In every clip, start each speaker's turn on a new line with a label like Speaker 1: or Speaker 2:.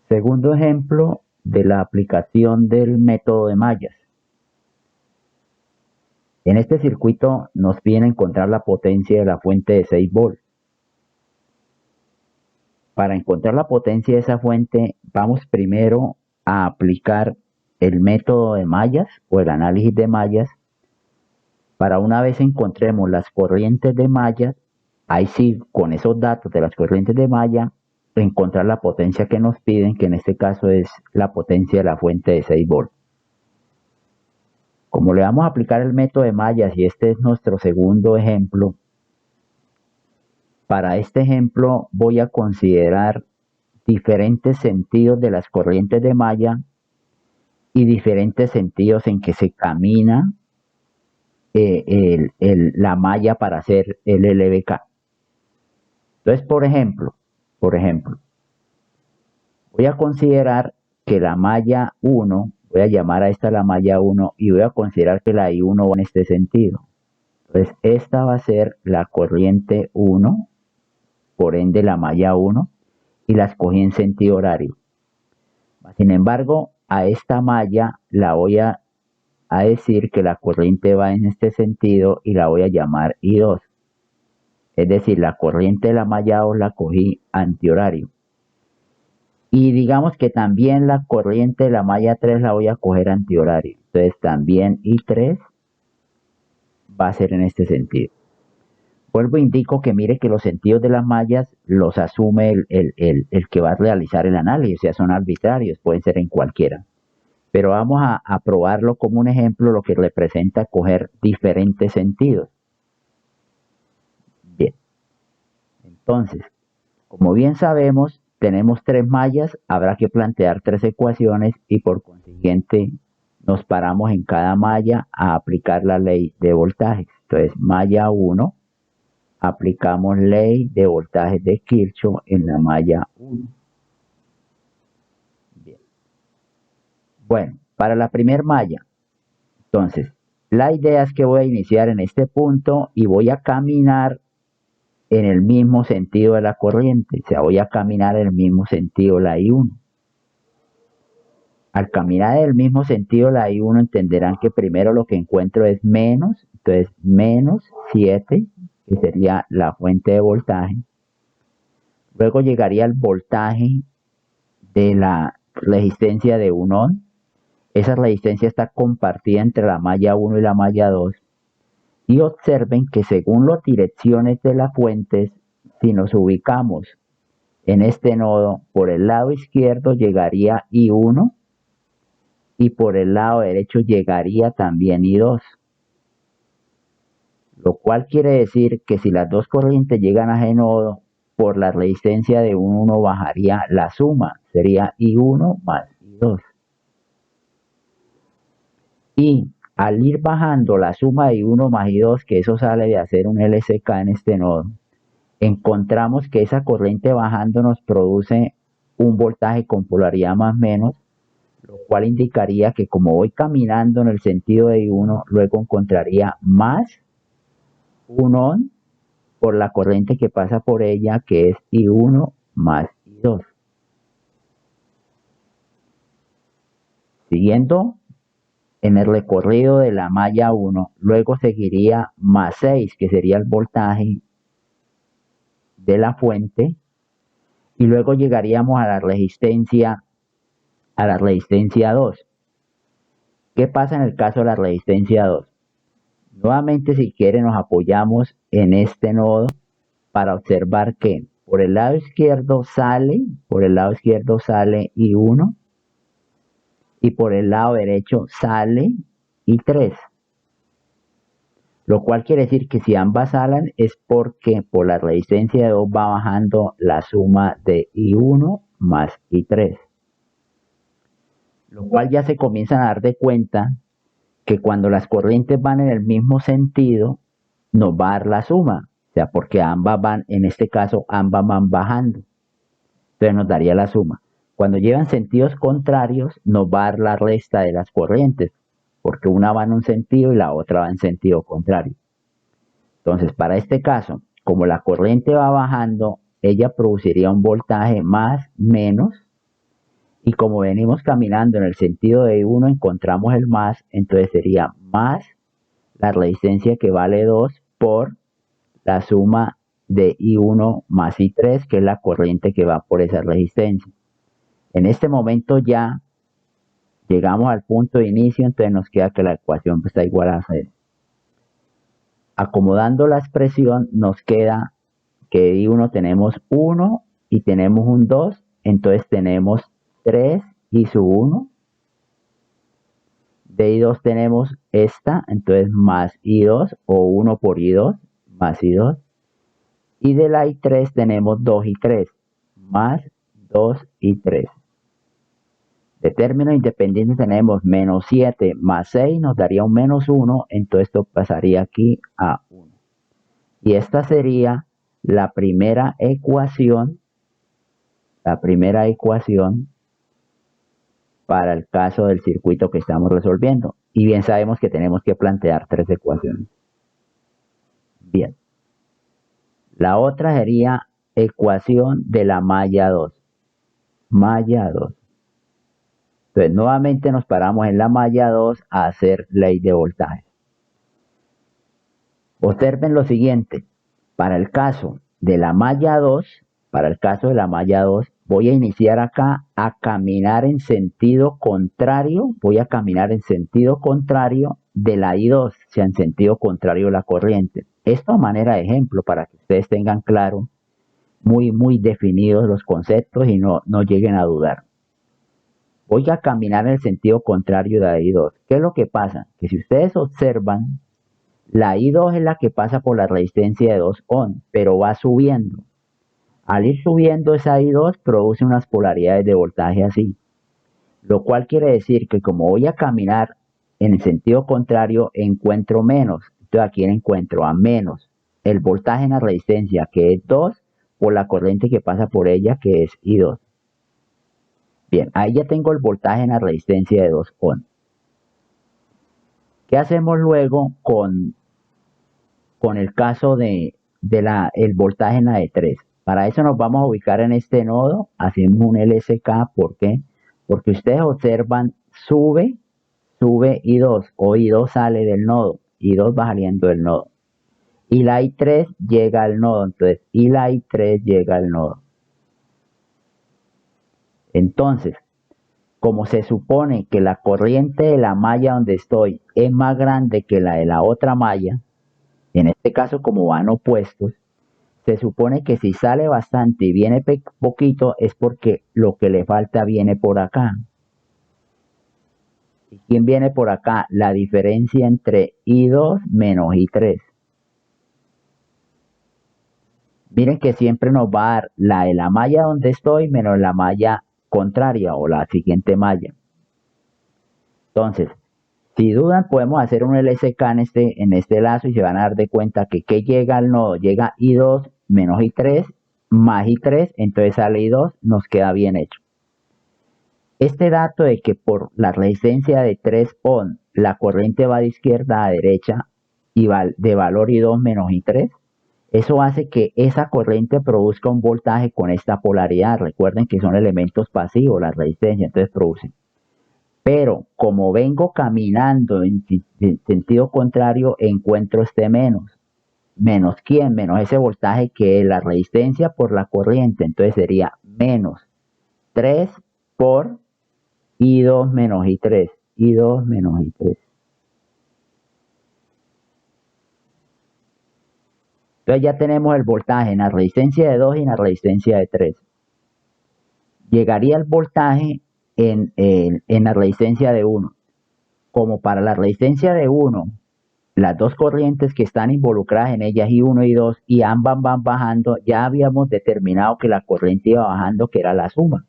Speaker 1: Segundo ejemplo de la aplicación del método de mallas. En este circuito nos piden encontrar la potencia de la fuente de 6 volts. Para encontrar la potencia de esa fuente, vamos primero a aplicar el método de mallas o el análisis de mallas. Para una vez encontremos las corrientes de mallas, ahí sí, con esos datos de las corrientes de malla, encontrar la potencia que nos piden, que en este caso es la potencia de la fuente de 6 volts. Como le vamos a aplicar el método de mallas y este es nuestro segundo ejemplo, para este ejemplo voy a considerar diferentes sentidos de las corrientes de malla y diferentes sentidos en que se camina la malla para hacer el LBK. Entonces, por ejemplo, voy a considerar que la malla 1, voy a llamar a esta la malla 1 y voy a considerar que la I1 va en este sentido. Entonces, esta va a ser la corriente 1, por ende la malla 1, y la escogí en sentido horario. Sin embargo, a esta malla la voy a decir que la corriente va en este sentido y la voy a llamar I2. Es decir, la corriente de la malla 2 la cogí antihorario. Y digamos que también la corriente de la malla 3 la voy a coger antihorario. Entonces también I3 va a ser en este sentido. Vuelvo e indico que mire que los sentidos de las mallas los asume el que va a realizar el análisis. O sea, son arbitrarios, pueden ser en cualquiera. Pero vamos a probarlo como un ejemplo, lo que representa coger diferentes sentidos. Bien. Entonces, como bien sabemos, tenemos 3 mallas, habrá que plantear 3 ecuaciones y por consiguiente nos paramos en cada malla a aplicar la ley de voltaje. Entonces, malla 1, aplicamos ley de voltaje de Kirchhoff en la malla 1. Bien. Bueno, para la primera malla, entonces, la idea es que voy a iniciar en este punto y voy a caminar en el mismo sentido de la corriente, o sea, voy a caminar en el mismo sentido la I1. Al caminar en el mismo sentido la I1 entenderán que primero lo que encuentro es menos, entonces menos 7, que sería la fuente de voltaje. Luego llegaría el voltaje de la resistencia de 1 ohm. Esa resistencia está compartida entre la malla 1 y la malla 2. Y observen que según las direcciones de las fuentes, si nos ubicamos en este nodo, por el lado izquierdo llegaría I1 y por el lado derecho llegaría también I2. Lo cual quiere decir que si las dos corrientes llegan a ese nodo, por la resistencia de 1 bajaría la suma, sería I1 más I2. Y al ir bajando la suma de I1 más I2, que eso sale de hacer un LCK en este nodo, encontramos que esa corriente bajando nos produce un voltaje con polaridad más menos, lo cual indicaría que como voy caminando en el sentido de I1, luego encontraría más 1 ohm por la corriente que pasa por ella, que es I1 más I2. Siguiendo en el recorrido de la malla 1, luego seguiría más 6, que sería el voltaje de la fuente, y luego llegaríamos a la resistencia 2. ¿Qué pasa en el caso de la resistencia 2? Nuevamente, si quiere, nos apoyamos en este nodo para observar que por el lado izquierdo sale I1 y por el lado derecho sale I3. Lo cual quiere decir que si ambas salen es porque por la resistencia de 2 va bajando la suma de I1 más I3. Lo cual ya se comienzan a dar de cuenta que cuando las corrientes van en el mismo sentido, nos va a dar la suma. O sea, porque ambas van, en este caso, ambas van bajando. Entonces nos daría la suma. Cuando llevan sentidos contrarios, nos va a dar la resta de las corrientes, porque una va en un sentido y la otra va en sentido contrario. Entonces, para este caso, como la corriente va bajando, ella produciría un voltaje más menos, Y como venimos caminando en el sentido de I1, encontramos el más, entonces sería más la resistencia que vale 2 por la suma de I1 más I3, que es la corriente que va por esa resistencia. En este momento ya llegamos al punto de inicio, entonces nos queda que la ecuación está igual a 0. Acomodando la expresión nos queda que de I1 tenemos 1 y tenemos un 2, entonces tenemos 3 y su 1. De I2 tenemos esta, entonces más I2 o 1 por I2 más I2. Y de la I3 tenemos 2 y 3 más 2 y 3. De término independiente tenemos menos 7 más 6 nos daría un menos 1, entonces esto pasaría aquí a 1. Y esta sería la primera ecuación para el caso del circuito que estamos resolviendo. Y bien sabemos que tenemos que plantear 3 ecuaciones. Bien. La otra sería ecuación de la malla 2. Malla 2. Entonces, nuevamente nos paramos en la malla 2 a hacer ley de voltaje. Observen lo siguiente. Para el caso de la malla 2, voy a iniciar acá a caminar en sentido contrario. Voy a caminar en sentido contrario de la I2, o sea, en sentido contrario de la corriente. Esto a manera de ejemplo para que ustedes tengan claro, muy definidos los conceptos y no lleguen a dudar. Voy a caminar en el sentido contrario de la I2. ¿Qué es lo que pasa? Que si ustedes observan, la I2 es la que pasa por la resistencia de 2 ohm, pero va subiendo. Al ir subiendo esa I2 produce unas polaridades de voltaje así. Lo cual quiere decir que como voy a caminar en el sentido contrario, encuentro menos. Entonces aquí encuentro a menos el voltaje en la resistencia, que es 2, por la corriente que pasa por ella, que es I2. Bien, ahí ya tengo el voltaje en la resistencia de 2 ohm. ¿Qué hacemos luego con el caso el voltaje en la de 3? Para eso nos vamos a ubicar en este nodo, hacemos un LSK. ¿Por qué? Porque ustedes observan, sube I2, o I2 sale del nodo, I2 va saliendo del nodo. Y la I3 llega al nodo, entonces, y la I3 llega al nodo. Entonces, como se supone que la corriente de la malla donde estoy es más grande que la de la otra malla, en este caso como van opuestos, se supone que si sale bastante y viene poquito es porque lo que le falta viene por acá. ¿Y quién viene por acá? La diferencia entre I2 menos I3. Miren que siempre nos va a dar la de la malla donde estoy menos la malla contraria o la siguiente malla. Entonces, si dudan, podemos hacer un LSK en este lazo y se van a dar de cuenta que llega al nodo, llega I2 menos I3 más I3, entonces sale I2, nos queda bien hecho. Este dato de que por la resistencia de 3 ohm la corriente va de izquierda a derecha y va de valor I2 menos I3, eso hace que esa corriente produzca un voltaje con esta polaridad. Recuerden que son elementos pasivos, la resistencia, entonces producen. Pero como vengo caminando en sentido contrario, encuentro este menos. ¿Menos quién? Menos ese voltaje que es la resistencia por la corriente. Entonces sería menos 3 por I2 menos I3. I2 menos I3. Entonces ya tenemos el voltaje en la resistencia de 2 y en la resistencia de 3. Llegaría el voltaje en la resistencia de 1. Como para la resistencia de 1, las dos corrientes que están involucradas en ellas, I1 y 2, y ambas van bajando, ya habíamos determinado que la corriente iba bajando, que era la suma.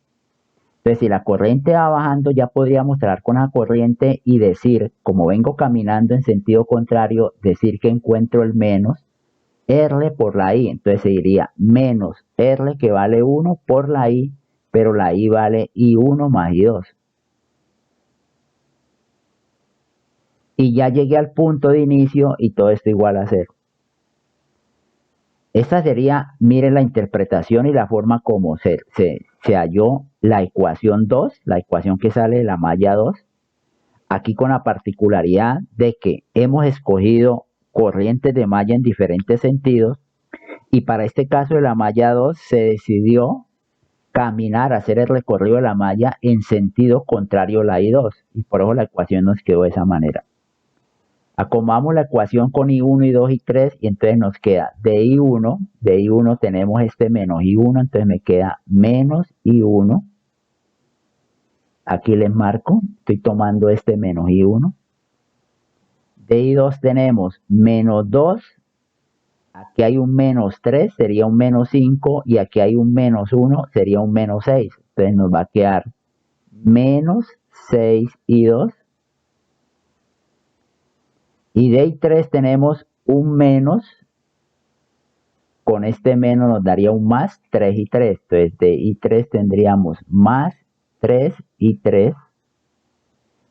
Speaker 1: Entonces, si la corriente va bajando, ya podríamos traer con la corriente y decir, como vengo caminando en sentido contrario, decir que encuentro el menos R por la I. Entonces se diría menos R, que vale 1, por la I, pero la I vale I1 más I2. Y ya llegué al punto de inicio y todo esto igual a 0. Esta sería, miren la interpretación y la forma como se se halló la ecuación 2, la ecuación que sale de la malla 2, aquí con la particularidad de que hemos escogido corrientes de malla en diferentes sentidos y para este caso de la malla 2 se decidió caminar, hacer el recorrido de la malla en sentido contrario a la I2 y por eso la ecuación nos quedó de esa manera. Acomodamos la ecuación con I1, I2 y 3 y entonces nos queda de I1 tenemos este menos I1, entonces me queda menos I1. Aquí les marco, estoy tomando este menos I1. De I2 tenemos menos 2, aquí hay un menos 3, sería un menos 5, y aquí hay un menos 1, sería un menos 6. Entonces nos va a quedar menos 6 I2. Y de I3 tenemos un menos, con este menos nos daría un más 3 y 3. Entonces de I3 tendríamos más 3 y 3.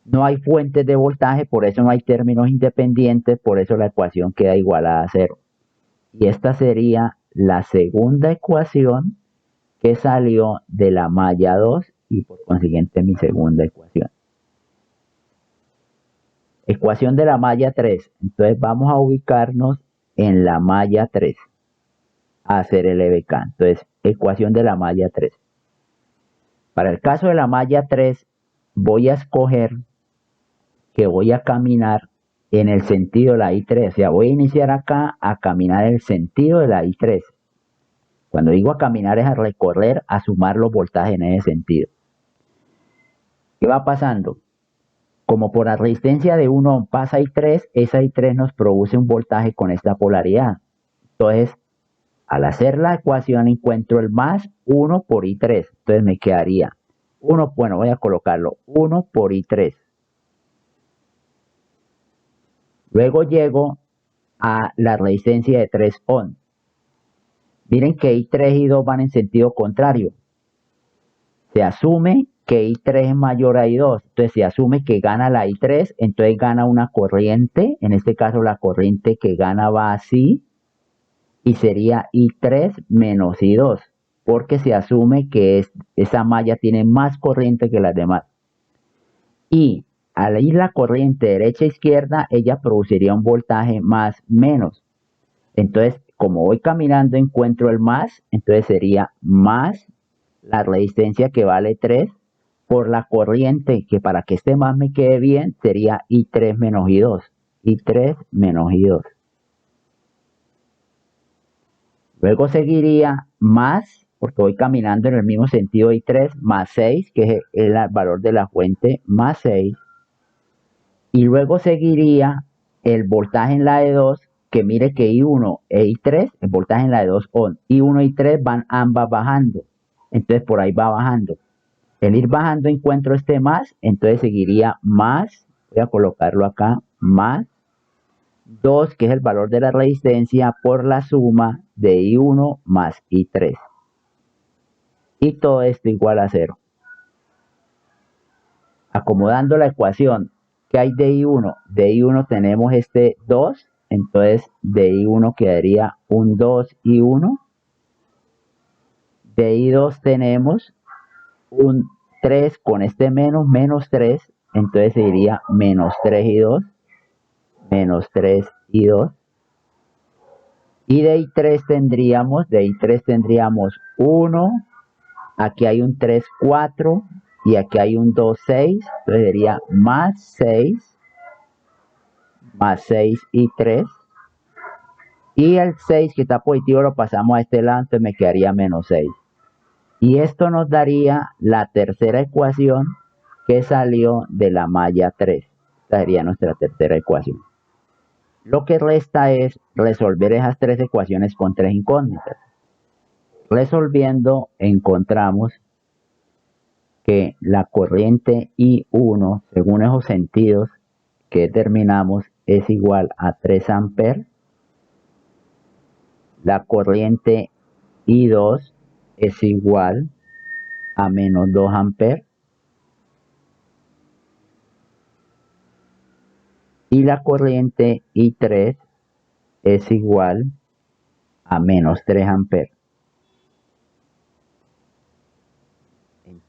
Speaker 1: No hay fuentes de voltaje, por eso no hay términos independientes, por eso la ecuación queda igualada a 0. Y esta sería la segunda ecuación que salió de la malla 2 y por consiguiente mi segunda ecuación. Ecuación de la malla 3. Entonces vamos a ubicarnos en la malla 3 a hacer el EBK. Entonces, ecuación de la malla 3. Para el caso de la malla 3, voy a escoger que voy a caminar en el sentido de la I3. O sea, voy a iniciar acá a caminar en el sentido de la I3. Cuando digo a caminar es a recorrer, a sumar los voltajes en ese sentido. ¿Qué va pasando? Como por la resistencia de 1 ohm pasa I3, esa I3 nos produce un voltaje con esta polaridad. Entonces, al hacer la ecuación encuentro el más 1 por I3. Entonces me quedaría 1, bueno, voy a colocarlo 1 por I3. Luego llego a la resistencia de 3 ohm. Miren que I3 y 2 van en sentido contrario. Se asume que I3 es mayor a I2. Entonces se asume que gana la I3, entonces gana una corriente. En este caso la corriente que gana va así. Y sería I3 menos I2. Porque se asume que esa malla tiene más corriente que las demás. Y al ir la corriente derecha a izquierda, ella produciría un voltaje más menos. Entonces, como voy caminando encuentro el más, entonces sería más la resistencia que vale 3 por la corriente, que para que este más me quede bien, sería I3 menos I2. I3 menos I2. Luego seguiría más, porque voy caminando en el mismo sentido I3, más 6, que es el valor de la fuente, más 6. Y luego seguiría el voltaje en la E2, que mire que I1 e I3, el voltaje en la E2 ohm, I1 y I3 van ambas bajando. Entonces por ahí va bajando. El ir bajando encuentro este más, entonces seguiría más, voy a colocarlo acá, más 2, que es el valor de la resistencia, por la suma de I1 más I3. Y todo esto igual a 0. Acomodando la ecuación, ¿qué hay de I1? De I1 tenemos este 2, entonces de I1 quedaría un 2 I1. De I2 tenemos un 3 con este menos 3, entonces sería menos 3 I2, menos 3 I2. Y de I3 tendríamos 1, aquí hay un 3, 4, y aquí hay un 2, 6, entonces sería más 6 y 3. Y el 6 que está positivo lo pasamos a este lado, entonces me quedaría menos 6. Y esto nos daría la tercera ecuación que salió de la malla 3. Esta sería nuestra tercera ecuación. Lo que resta es resolver esas tres ecuaciones con tres incógnitas. Resolviendo encontramos que la corriente I1, según esos sentidos que determinamos, es igual a 3 amperes. La corriente I2 es igual a menos 2 amperes. Y la corriente I3 es igual a menos 3 amperes.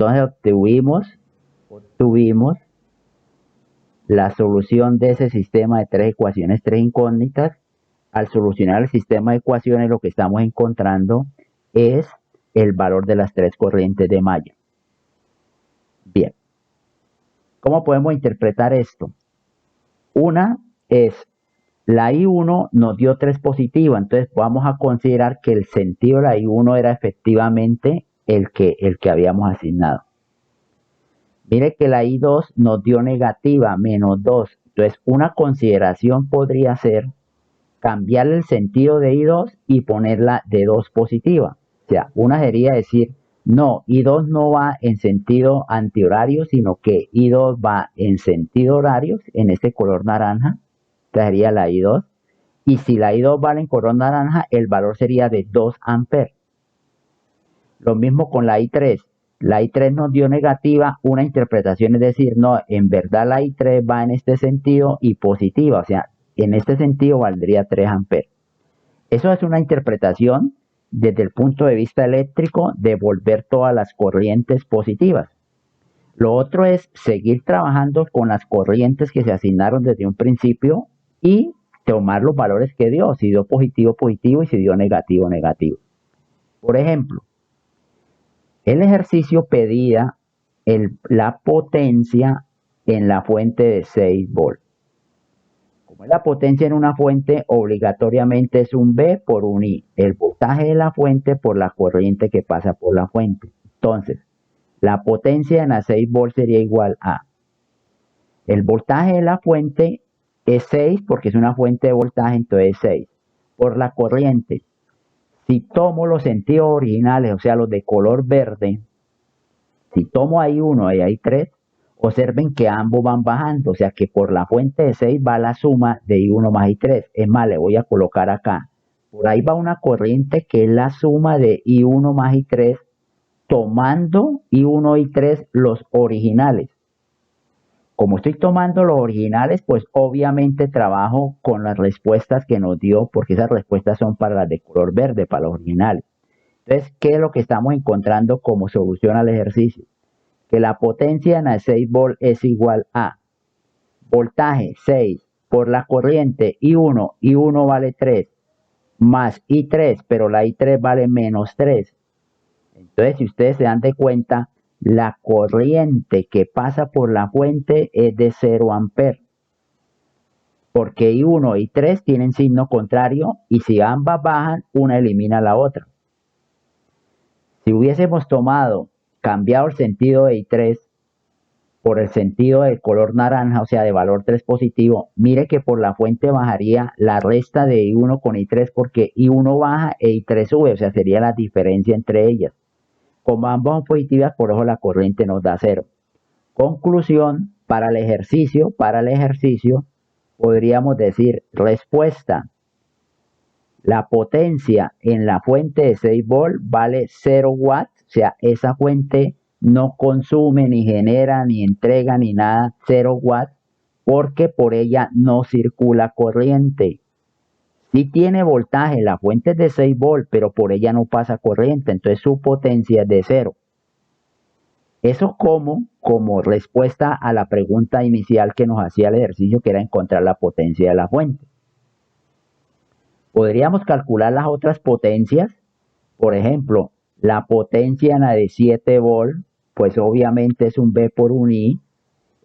Speaker 1: Entonces obtuvimos la solución de ese sistema de tres ecuaciones, tres incógnitas. Al solucionar el sistema de ecuaciones, lo que estamos encontrando es el valor de las tres corrientes de malla. Bien, ¿cómo podemos interpretar esto? Una es, la I1 nos dio 3 positiva, entonces vamos a considerar que el sentido de la I1 era efectivamente el que habíamos asignado. Mire que la I2 nos dio negativa, menos 2. Entonces, una consideración podría ser cambiarle el sentido de I2 y ponerla de 2 positiva. O sea, una sería decir, no, I2 no va en sentido antihorario, sino que I2 va en sentido horario, en este color naranja. Esta sería la I2. Y si la I2 vale en color naranja, el valor sería de 2 amperes. Lo mismo con la I3. La I3 nos dio negativa, una interpretación es decir, no, en verdad la I3 va en este sentido y positiva, o sea, en este sentido valdría 3 amperes. Eso es una interpretación desde el punto de vista eléctrico de volver todas las corrientes positivas. Lo otro es seguir trabajando con las corrientes que se asignaron desde un principio y tomar los valores que dio, si dio positivo, positivo y si dio negativo, negativo. Por ejemplo, el ejercicio pedía la potencia en la fuente de 6 volts. Como la potencia en una fuente, obligatoriamente es un V por un I, el voltaje de la fuente por la corriente que pasa por la fuente. Entonces, la potencia en la 6 volts sería igual a, el voltaje de la fuente es 6 porque es una fuente de voltaje, entonces es 6, por la corriente. Si tomo los sentidos originales, o sea, los de color verde, si tomo ahí 1 y ahí 3, observen que ambos van bajando, o sea que por la fuente de 6 va la suma de I1 más I3. Es más, le voy a colocar acá. Por ahí va una corriente que es la suma de I1 más I3, tomando I1 y I3 los originales. Como estoy tomando los originales, pues obviamente trabajo con las respuestas que nos dio, porque esas respuestas son para las de color verde, para los originales. Entonces, ¿qué es lo que estamos encontrando como solución al ejercicio? Que la potencia en la 6 volts es igual a voltaje 6 por la corriente I1, I1 vale 3, más I3, pero la I3 vale menos 3. Entonces, si ustedes se dan de cuenta, la corriente que pasa por la fuente es de 0 amperes. Porque I1 y I3 tienen signo contrario y si ambas bajan, una elimina la otra. Si hubiésemos cambiado el sentido de I3 por el sentido del color naranja, o sea, de valor 3 positivo, mire que por la fuente bajaría la resta de I1 con I3 porque I1 baja e I3 sube, o sea, sería la diferencia entre ellas. Como ambas son positivas, por eso la corriente nos da 0. Conclusión, para el ejercicio, podríamos decir, respuesta. La potencia en la fuente de 6 volts vale 0 watts, o sea, esa fuente no consume, ni genera, ni entrega, ni nada, 0 watts, porque por ella no circula corriente. Sí tiene voltaje, la fuente es de 6 volts, pero por ella no pasa corriente, entonces su potencia es de 0. Eso como respuesta a la pregunta inicial que nos hacía el ejercicio, que era encontrar la potencia de la fuente. Podríamos calcular las otras potencias, por ejemplo, la potencia en la de 7 volts, pues obviamente es un V por un I.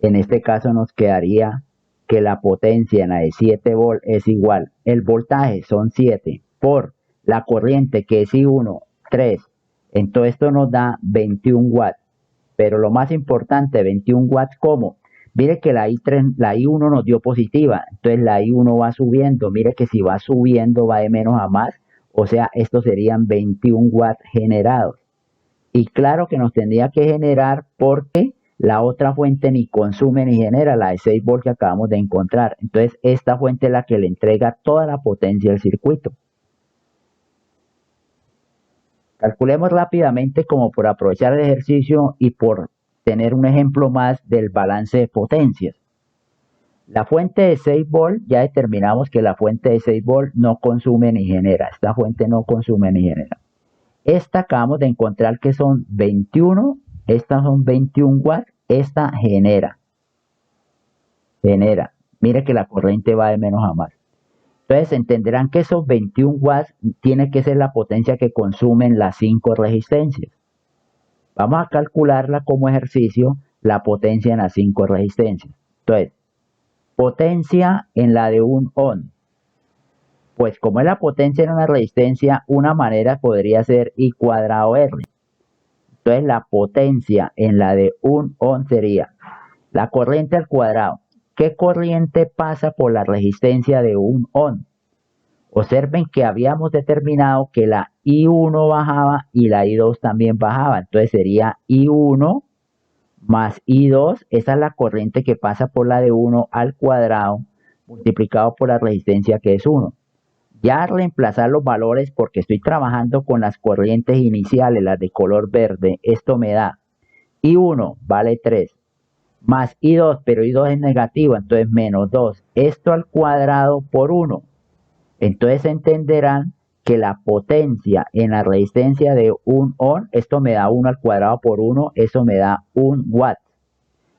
Speaker 1: En este caso nos quedaría que la potencia en la de 7 volts es igual, el voltaje son 7 por la corriente que es I1, 3. Entonces esto nos da 21 watts. Pero lo más importante, 21 watts, ¿cómo? Mire que la I1 nos dio positiva, entonces la I1 va subiendo. Mire que si va subiendo va de menos a más, o sea, estos serían 21 watts generados. Y claro que nos tendría que generar porque la otra fuente ni consume ni genera, la de 6 volts que acabamos de encontrar. Entonces esta fuente es la que le entrega toda la potencia al circuito. Calculemos rápidamente como por aprovechar el ejercicio y por tener un ejemplo más del balance de potencias. La fuente de 6 volts, ya determinamos que la fuente de 6 volts no consume ni genera. Esta fuente no consume ni genera. Esta acabamos de encontrar que son 21 estas son 21 watts, esta genera. Mire que la corriente va de menos a más. Entonces entenderán que esos 21 watts tiene que ser la potencia que consumen las 5 resistencias. Vamos a calcularla como ejercicio, la potencia en las 5 resistencias. Entonces, potencia en la de un ohm. Pues como es la potencia en una resistencia, una manera podría ser I cuadrado R. Entonces la potencia en la de un ohm sería la corriente al cuadrado. ¿Qué corriente pasa por la resistencia de un ohm? Observen que habíamos determinado que la I1 bajaba y la I2 también bajaba. Entonces sería I1 más I2. Esa es la corriente que pasa por la de 1 al cuadrado multiplicado por la resistencia que es 1. Ya reemplazar los valores porque estoy trabajando con las corrientes iniciales, las de color verde. Esto me da I1 vale 3 más I2, pero I2 es negativo, entonces menos 2. Esto al cuadrado por 1. Entonces entenderán que la potencia en la resistencia de un ohm, esto me da 1 al cuadrado por 1, eso me da 1 watt.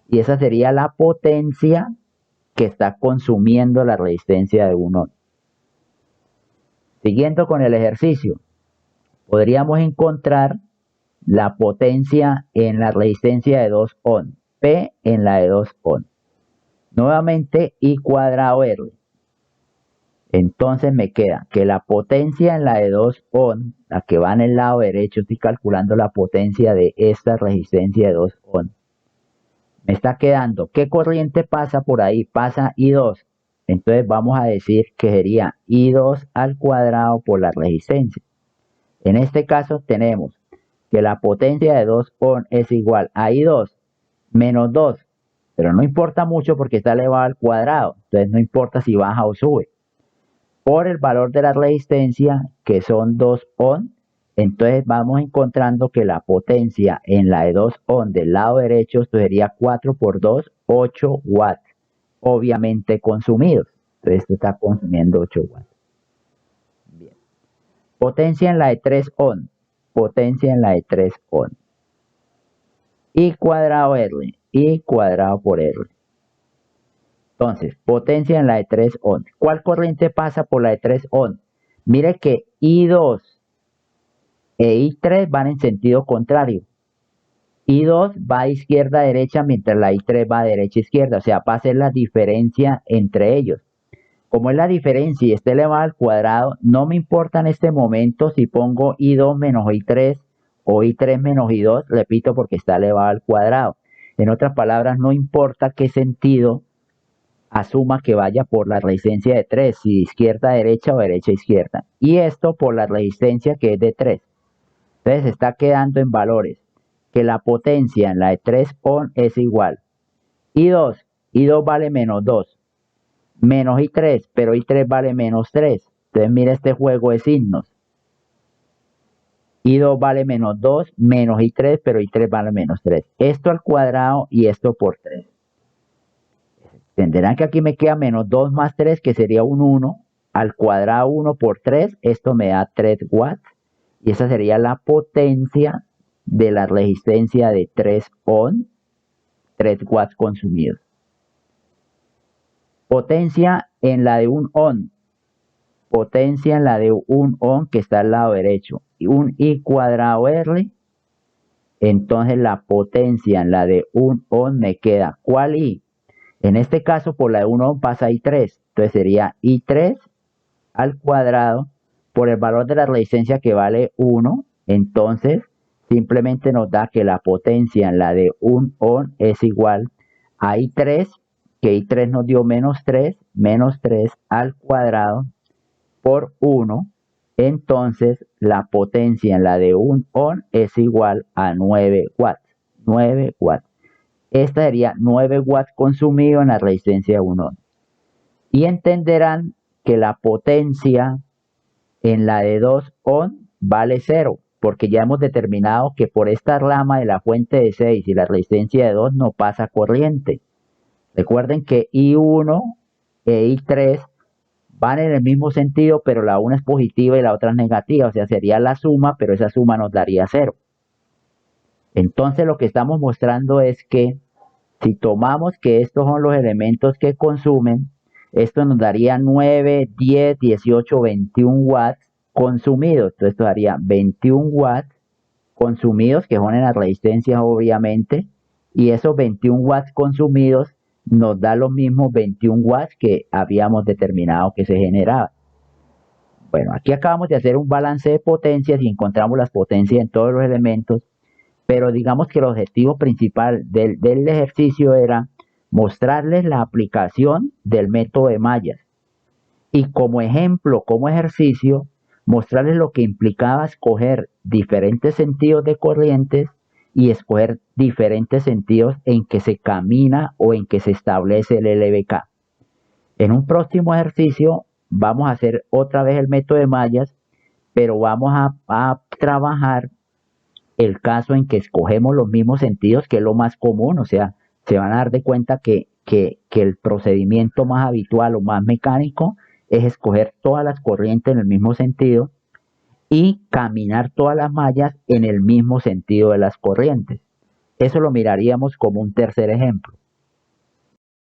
Speaker 1: Y esa sería la potencia que está consumiendo la resistencia de un ohm. Siguiendo con el ejercicio, podríamos encontrar la potencia en la resistencia de 2 ohm, P en la de 2 ohm. Nuevamente I cuadrado R. Entonces me queda que la potencia en la de 2 ohm, la que va en el lado derecho, estoy calculando la potencia de esta resistencia de 2 ohm. Me está quedando, ¿qué corriente pasa por ahí? Pasa I2. Entonces vamos a decir que sería I2 al cuadrado por la resistencia. En este caso tenemos que la potencia de 2 ohm es igual a I2 menos 2. Pero no importa mucho porque está elevado al cuadrado. Entonces no importa si baja o sube. Por el valor de la resistencia, que son 2 ohm, entonces vamos encontrando que la potencia en la de 2 ohm del lado derecho, esto sería 4 por 2, 8 watts, obviamente consumidos. Entonces esto está consumiendo 8 watts. Bien. Potencia en la de 3 ohm, potencia en la de 3 ohm. I cuadrado R, I cuadrado por R. Entonces, potencia en la de 3 ohm. ¿Cuál corriente pasa por la de 3 ohm? Mire que I2 e I3 van en sentido contrario. I2 va a izquierda a derecha mientras la I3 va a derecha a izquierda. O sea, va a ser la diferencia entre ellos. Como es la diferencia y está elevada al cuadrado, no me importa en este momento si pongo I2 menos I3 o I3 menos I2, repito, porque está elevado al cuadrado. En otras palabras, no importa qué sentido asuma que vaya por la resistencia de 3, si de izquierda a derecha o derecha a izquierda. Y esto por la resistencia que es de 3. Entonces está quedando en valores que la potencia en la de 3 ohm es igual. I2 vale menos 2, menos I3, pero I3 vale menos 3. Entonces mira este juego de signos. I2 vale menos 2, menos I3, pero I3 vale menos 3. Esto al cuadrado y esto por 3. Entenderán que aquí me queda menos 2 más 3, que sería un 1, al cuadrado 1 por 3, esto me da 3 watts, y esa sería la potencia de la resistencia de 3 ohm, 3 watts consumidos. Potencia en la de 1 ohm, potencia en la de 1 ohm que está al lado derecho, y un I cuadrado R, entonces la potencia en la de 1 ohm me queda, ¿cuál I? En este caso, por la de 1 ohm pasa I3. Entonces sería I3 al cuadrado por el valor de la resistencia que vale 1. Entonces, simplemente nos da que la potencia en la de 1 ohm es igual a I3, que I3 nos dio menos 3 al cuadrado por 1. Entonces, la potencia en la de 1 ohm es igual a 9 watts. 9 watts. Esta sería 9 watts consumido en la resistencia de 1 ohm. Y entenderán que la potencia en la de 2 ohm vale 0, porque ya hemos determinado que por esta rama de la fuente de 6 y la resistencia de 2 no pasa corriente. Recuerden que I1 e I3 van en el mismo sentido, pero la una es positiva y la otra es negativa, o sea, sería la suma, pero esa suma nos daría 0. Entonces lo que estamos mostrando es que si tomamos que estos son los elementos que consumen, esto nos daría 9, 10, 18, 21 watts consumidos. Entonces esto daría 21 watts consumidos, que son en las resistencias obviamente, y esos 21 watts consumidos nos da los mismos 21 watts que habíamos determinado que se generaba. Bueno, aquí acabamos de hacer un balance de potencias y encontramos las potencias en todos los elementos, pero digamos que el objetivo principal del ejercicio era mostrarles la aplicación del método de mallas y como ejemplo, como ejercicio, mostrarles lo que implicaba escoger diferentes sentidos de corrientes y escoger diferentes sentidos en que se camina o en que se establece el LBK. En un próximo ejercicio vamos a hacer otra vez el método de mallas, pero vamos a trabajar el caso en que escogemos los mismos sentidos, que es lo más común, o sea, se van a dar de cuenta que el procedimiento más habitual o más mecánico es escoger todas las corrientes en el mismo sentido y caminar todas las mallas en el mismo sentido de las corrientes. Eso lo miraríamos como un tercer ejemplo.